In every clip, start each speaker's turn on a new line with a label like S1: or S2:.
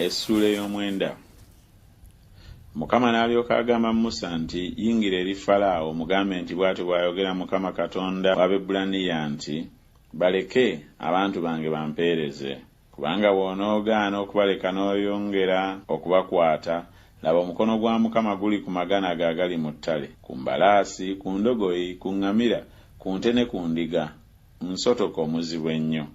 S1: Essula ey'omwenda. Mukama n'alyoka agamba Musa nti yingira eri Falaawo mugambe nti bw'atyo bw'ayogera Mukama Katonda w'Abaebbulaniya nti baleke abantu bange bampeereze. Kubanga bw'onoogaana okubaleka n'oyongera okubakwata, laba omukono gwa Mukama guli ku magana agali mu ttale, ku mbalaasi, ku ndogoyi, ku ŋŋamira, ku nte ne ku ndiga, nsotoka omuzibu ennyo.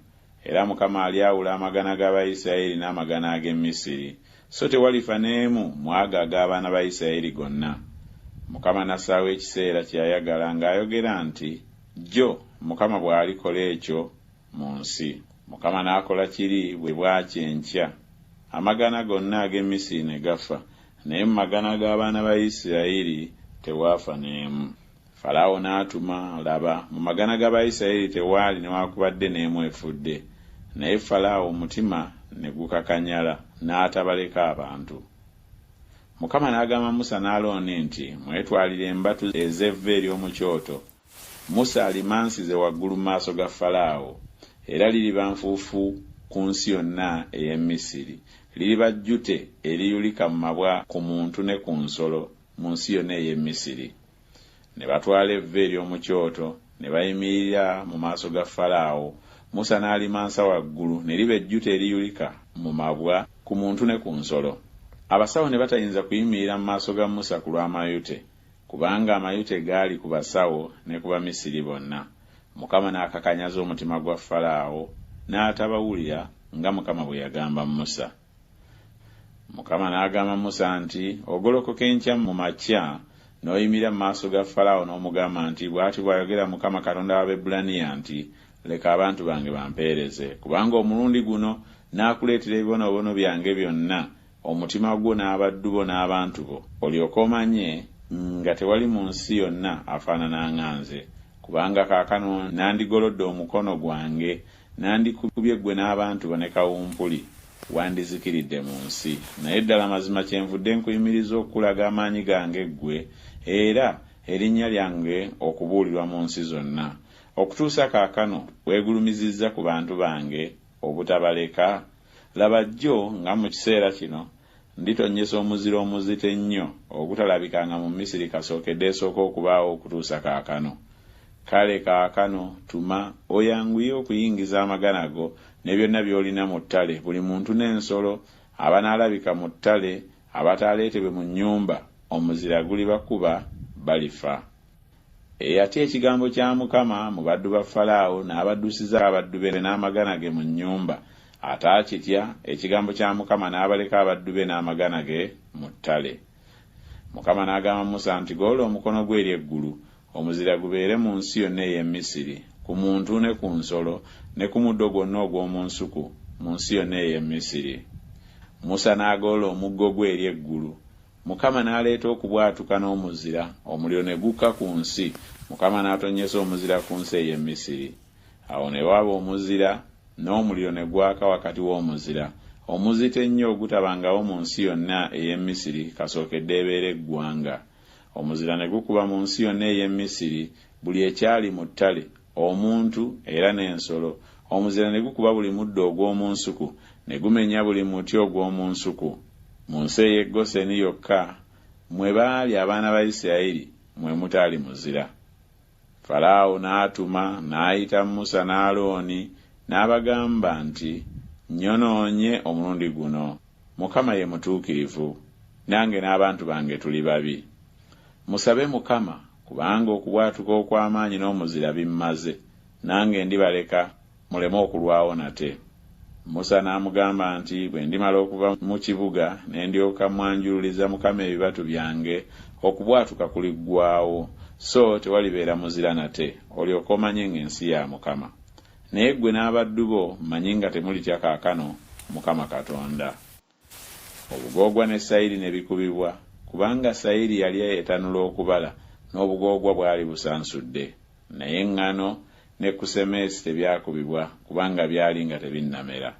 S1: Era Mukama alyawula amagana g'Abayisirayiri n'amagana ag'e Misiri, so tewalifa n'emu mu ago ag'abaana ba Isirayiri gonna. Mukama n'assaawo ekiseera kye yayagala ng'ayogera nti jjo Mukama bw'alikola ekyo mu nsi. Mukama n'akola kiri bwe bwakya enkya. Amagana gonna ag'e Misiri ne gafa, naye mu magana g'abaana ba Isirayiri tewaafa n'emu. Falaawo n'atuma, laba, mu magana g'Abayisirayiri tewaali newaakubadde n'emu efudde. Naye Falaawo omutima ne gukakanyala, n'atabaleka abantu. Mukama n'agamba Musa ne Alooni nti mwetwalire embatu ez'evvu ery'omu kyoto. Musa alimansize waggulu mu maaso ga Falaawo, era liriba nfuufu ku nsi yonna ey'e Misiri. Liriba jjute eriyulika mu mabwa ku muntu ne ku nsolo mu nsi yonna ey'e Misiri. Ne batwala evvu ery'omu kyoto ne bayimirira mu maaso ga Falaawo. Musa n'alimansa waggulu ne liba ejjute eriyulika mu mabwa ku muntu ne ku nsolo. Abasawo ne batayinza kuyimirira mu maaso ga Musa ku lw'amayute, kubanga amayute gaali ku basawo ne ku Bamisiri bonna. Mukama n'akakanyaza omutima gwa Falaawo n'atabawulira nga Mukama bwe yagamba Musa. Mukama n'agamba Musa nti ogolokoke enkya mu makya n'oyimirira mu maaso ga Falaawo n'omugamba nti bw'ati bw'ayogera Mukama Katonda w'Abaebbulaniya nti leka abantu bange bampeereze, kubanga omulundi guno n'akuleetera ebibonoobono byange byonna, omutima gwo n'abaddu bo n'abantu bo, olyoke omanye nga tewali mu nsi yonna afaanana nga nze. Kubanga kaakano nandigolodde omukono gwange, nandikubye ggwe n'abantu bo ne kawumpuli, wandizikiridde mu nsi. Naye ddala mazima kyenvudde nkuyimiriza okulaga amaanyi gange ggwe, era erinnya lyange okubuulirwa mu nsi zonna. Okutuusa kaakano weegulumizizza ku bantu bange obutabaleka. Laba jjo nga mu kiseera kino nditonnyesa omuzira omuzito ennyo ogutalabikanga mu Misiri kasookedde esooka okubaawo okutuusa kaakano. Kale kaakano tuma oyanguye okuyingiza amagana go ne byonna by'olina mu ttale, buli muntu n'ensolo abanaalabika mu ttale abataaleetebwe mu nnyumba, omuzira guli bakuba balifa. Eyatya ekigambo kya Mukama mu baddu ba Falaawo n'abaddusiza abaddu be n'amagana ge mu nnyumba, ataakitya ekigambo kya Mukama n'abaleka abaddu be n'amagana ge mu ttale. Mukama n'agamba Musa nti goola omukono gwe eri eggulu, omuzira gubeere mu nsi yonna ey'e Misiri, ku muntu ne ku nsolo ne ku muddo gwonna ogw'omu nsuku mu nsi yonna ey'e Misiri. Musa n'agoola omuggo gwe eri eggulu. Mukama n'aleeta okubwatuka n'omuzira, omuliro ne gukka ku nsi. Mukama n'atonnyesa omuzira ku nsi ey'e Misiri. Awo ne waba omuzira n'omuliro ne gwaka wakati w'omuzira, omuzito ennyo ogutabangawo mu nsi yonna ey'e Misiri kasookedde ebeera eggwanga. Omuzira ne gukuba mu nsi yonna ey'e Misiri buli ekyali mu ttale, omuntu era n'ensolo. Omuzira ne gukuba buli muddo ogw'omu nsuku, ne gumenya buli muti ogw'omu nsuku. Mu nsi ey'e Goseni yokka mwe baali abaana ba Isirayiri mwe mutaali muzira. Falaawo n'atuma n'ayita Musa ne Alooni n'abagamba nti nnyonoonye omulundi guno. Mukama ye mutuukirivu, nange n'abantu bange tuli babi. Musabe Mukama, kubanga okubwatuka okw'amaanyi n'omuzira bimmaze, nange ndibaleka muleme okulwawo nate. Musa n'amugamba nti bwe ndimala okuva mu kibuga ne ndyoka mwanjululiza Mukama ebibatu byange, okubwatuka kuliggwaawo, so tewalibeera muzira nate, olyoke omanye ng'ensi ya Mukama. Naye ggwe n'abaddu bo mmanyi nga temulitya kaakano Mukama Katonda. Obugoogwa ne sayiri ne bikubibwa, kubanga sayiri yali etanula okubala n'obugoogwa bwali busansudde. Naye eŋŋano ne kusemesi tebyakubibwa, kubanga byali nga tebinnamera.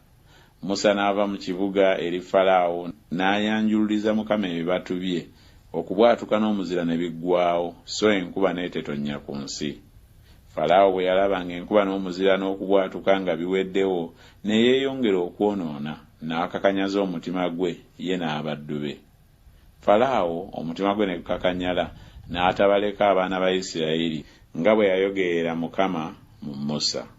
S1: Musa n'ava mu kibuga eri Falaawo n'ayanjululiza Mukama ebibatu bye, okubwatuka n'omuzira ne biggwaawo, so enkuba n'etetonnya ku nsi. Falaawo bwe yalaba ng'enkuba n'omuzira n'okubwatuka nga biweddewo, ne yeeyongera okwonoona, n'akakanyaza omutima gwe ye n'abaddu be. Falaawo omutima gwe ne gukakanyala n'atabaleka abaana ba Isirayiri nga bwe yayogerera Mukama mu Musa.